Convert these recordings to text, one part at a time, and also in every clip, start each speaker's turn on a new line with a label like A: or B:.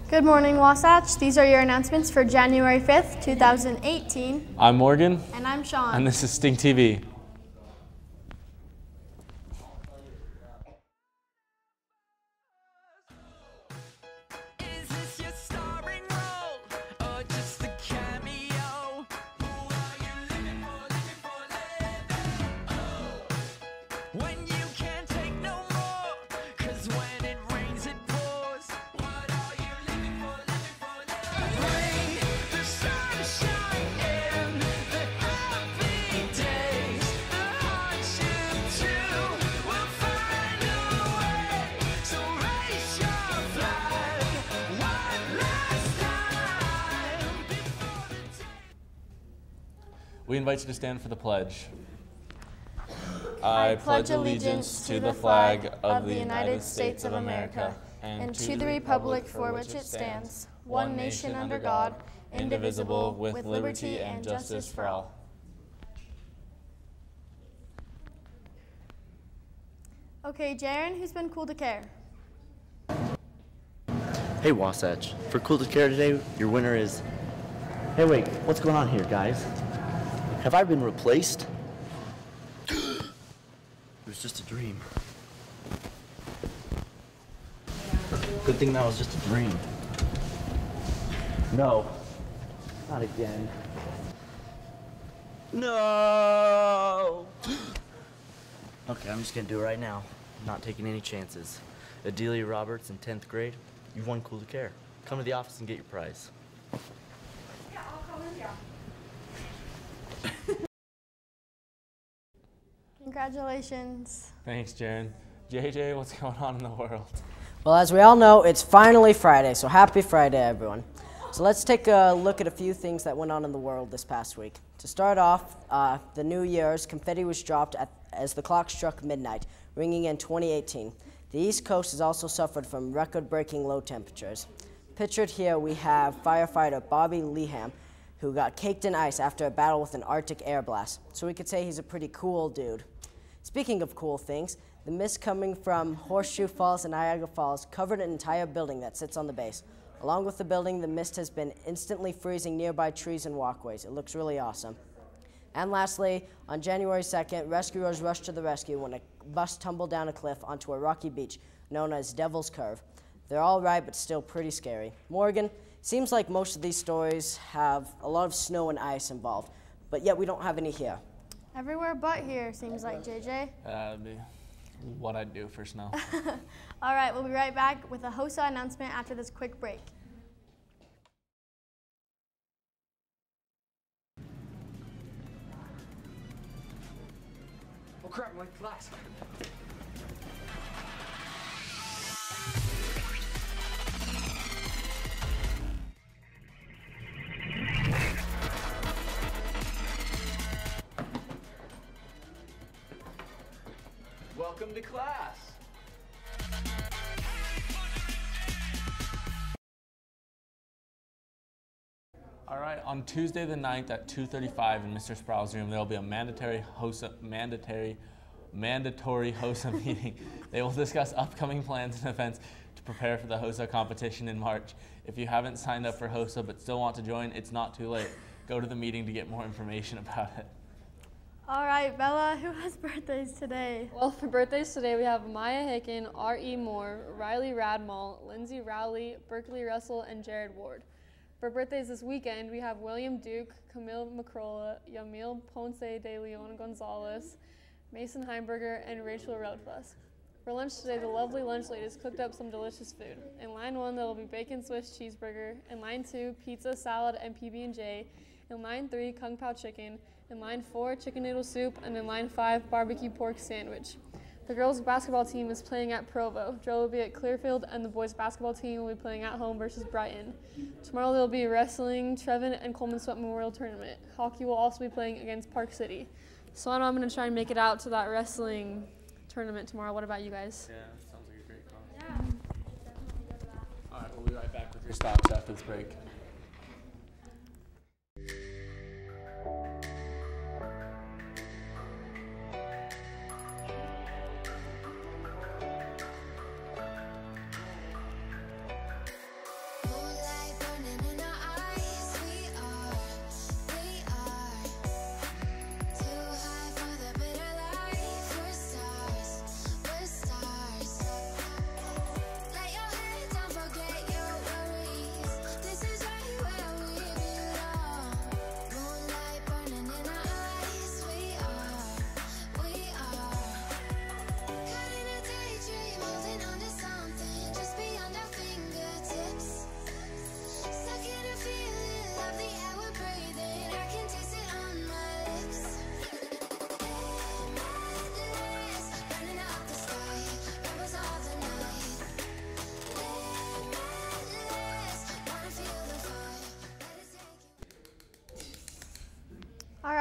A: Good morning, Wasatch. These are your announcements for January 5th, 2018.
B: I'm Morgan.
A: And I'm Sean.
B: And this is Sting TV. We invite you to stand for the pledge. I pledge allegiance to the flag of the United States of America and to the republic for which it stands, one nation under God, indivisible, with liberty and justice for all.
A: Okay, Jaren, who's been cool to care?
C: Hey, Wasatch. For Cool to Care today, your winner is... Hey, wait, what's going on here, guys? Have I been replaced? It was just a dream. Good thing that was just a dream. No. Not again. No! Okay, I'm just gonna do it right now. I'm not taking any chances. Adelia Roberts in 10th grade, you've won Cool to Care. Come to the office and get your prize.
A: Yeah, I'll come with you. Congratulations.
B: Thanks, Jaren. JJ, what's going on in the world?
D: Well, as we all know, it's finally Friday, so happy Friday, everyone. So let's take a look at a few things that went on in the world this past week. To start off, the New Year's, confetti was dropped as the clock struck midnight, ringing in 2018. The East Coast has also suffered from record-breaking low temperatures. Pictured here, we have firefighter Bobby Leham, who got caked in ice after a battle with an Arctic air blast. So we could say he's a pretty cool dude. Speaking of cool things, the mist coming from Horseshoe Falls and Niagara Falls covered an entire building that sits on the base. Along with the building, the mist has been instantly freezing nearby trees and walkways. It looks really awesome. And lastly, on January 2nd, rescuers rushed to the rescue when a bus tumbled down a cliff onto a rocky beach known as Devil's Curve. They're all right, but still pretty scary. Morgan, seems like most of these stories have a lot of snow and ice involved, but yet we don't have any here.
A: Everywhere but here, seems like, JJ.
B: That'd be what I'd do for snow.
A: All right, we'll be right back with a HOSA announcement after this quick break.
E: Oh crap, my glass. Welcome to class.
B: All right, on Tuesday the 9th at 2:35 in Mr. Sproul's room, there will be a mandatory HOSA meeting. They will discuss upcoming plans and events to prepare for the HOSA competition in March. If you haven't signed up for HOSA but still want to join, it's not too late. Go to the meeting to get more information about it.
A: All right, Bella, who has birthdays today?
F: Well, for birthdays today, we have Maya Hicken, R.E. Moore, Riley Radmall, Lindsay Rowley, Berkeley Russell, and Jared Ward. For birthdays this weekend, we have William Duke, Camille McCrolla, Yamil Ponce de Leon Gonzalez, Mason Heimberger, and Rachel Roadfuss. For lunch today, the lovely lunch ladies cooked up some delicious food. In line 1, there will be bacon Swiss cheeseburger. In line 2, pizza, salad, and PB&J. In line 3, Kung Pao chicken. In line 4, chicken noodle soup. And in line 5, barbecue pork sandwich. The girls' basketball team is playing at Provo. Joe will be at Clearfield, and the boys' basketball team will be playing at home versus Brighton. Tomorrow there will be wrestling, Trevin, and Coleman Sweat Memorial Tournament. Hockey will also be playing against Park City. So I know I'm going to try and make it out to that wrestling tournament tomorrow. What about you guys?
B: Yeah, sounds like a great cause. Yeah, definitely go to that. All right, we'll be right back with your stocks after this break.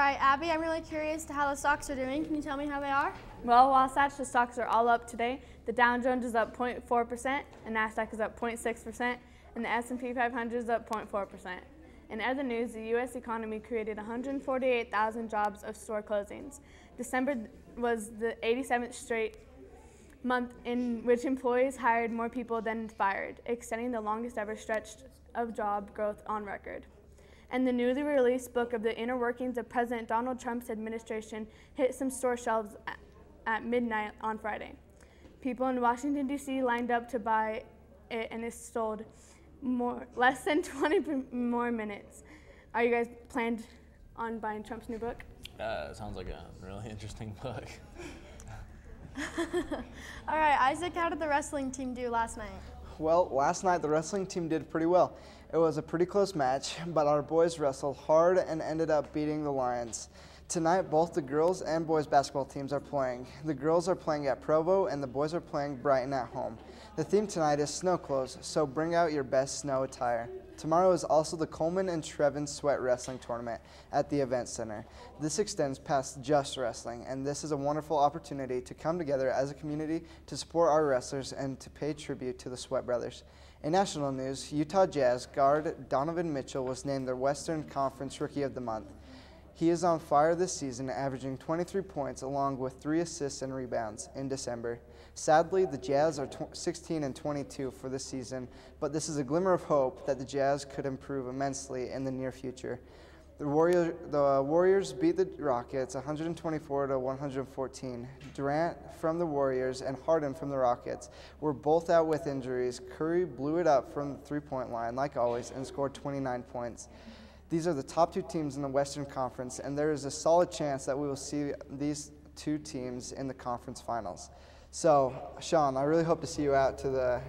A: right, Abby, I'm really curious to how the stocks are doing. Can you tell me how they are?
F: Well, Wasatch, the stocks are all up today. The Dow Jones is up 0.4%, and NASDAQ is up 0.6%, and the S&P 500 is up 0.4%. In other news, the U.S. economy created 148,000 jobs of store closings. December was the 87th straight month in which employees hired more people than fired, extending the longest ever stretch of job growth on record. And the newly released book of the inner workings of President Donald Trump's administration hit some store shelves at midnight on Friday. People in Washington, D.C. lined up to buy it, and it sold less than 20 more minutes. Are you guys planned on buying Trump's new book?
B: It sounds like a really interesting book.
A: All right, Isaac, how did the wrestling team do last night?
G: Well, last night the wrestling team did pretty well. It was a pretty close match, but our boys wrestled hard and ended up beating the Lions. Tonight, both the girls and boys basketball teams are playing. The girls are playing at Provo, and the boys are playing Brighton at home. The theme tonight is snow clothes, so bring out your best snow attire. Tomorrow is also the Coleman and Trevin Sweat Wrestling Tournament at the Event Center. This extends past just wrestling, and this is a wonderful opportunity to come together as a community to support our wrestlers and to pay tribute to the Sweat Brothers. In national news, Utah Jazz guard Donovan Mitchell was named the Western Conference Rookie of the Month. He is on fire this season, averaging 23 points along with 3 assists and rebounds in December. Sadly, the Jazz are 16-22 for this season, but this is a glimmer of hope that the Jazz could improve immensely in the near future. The Warriors beat the Rockets 124-114. Durant from the Warriors and Harden from the Rockets were both out with injuries. Curry blew it up from the three-point line, like always, and scored 29 points. These are the top 2 teams in the Western Conference, and there is a solid chance that we will see these 2 teams in the conference finals. So, Sean, I really hope to see you out to the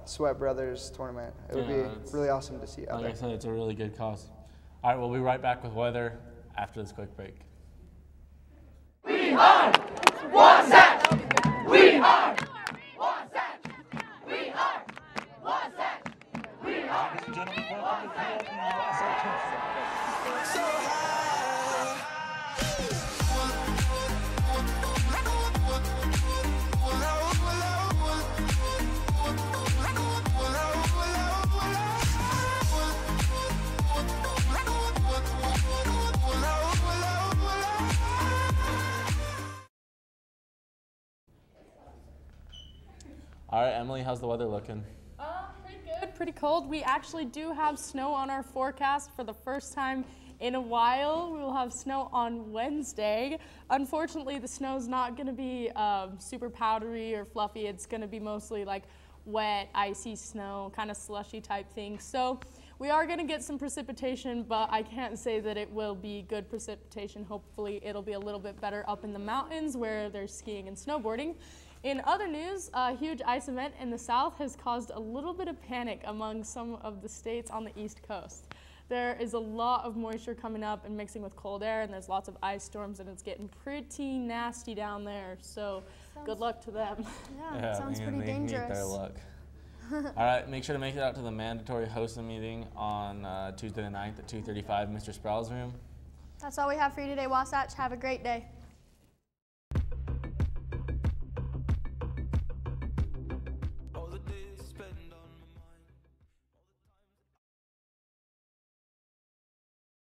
G: Sweat Brothers tournament. It would be really awesome to see you out there.
B: Like I said, it's a really good cause. All right, we'll be right back with weather after this quick break.
E: We are Wasatch! We are Wasatch! We are Wasatch! We are. Ladies and gentlemen, welcome to the Wasatch. So
B: All right, Emily, how's the weather looking?
H: Pretty good, pretty cold. We actually do have snow on our forecast for the first time in a while. We will have snow on Wednesday. Unfortunately, the snow's not going to be super powdery or fluffy. It's going to be mostly like wet, icy snow, kind of slushy type thing. So we are going to get some precipitation, but I can't say that it will be good precipitation. Hopefully, it'll be a little bit better up in the mountains where there's skiing and snowboarding. In other news, a huge ice event in the south has caused a little bit of panic among some of the states on the East Coast. There is a lot of moisture coming up and mixing with cold air, and there's lots of ice storms, and it's getting pretty nasty down there. So good luck to them.
A: Yeah, it sounds pretty dangerous.
B: Need their luck. All right, make sure to make it out to the mandatory hosting meeting on Tuesday the 9th at 2:35, Mr. Sproul's room.
A: That's all we have for you today, Wasatch. Have a great day.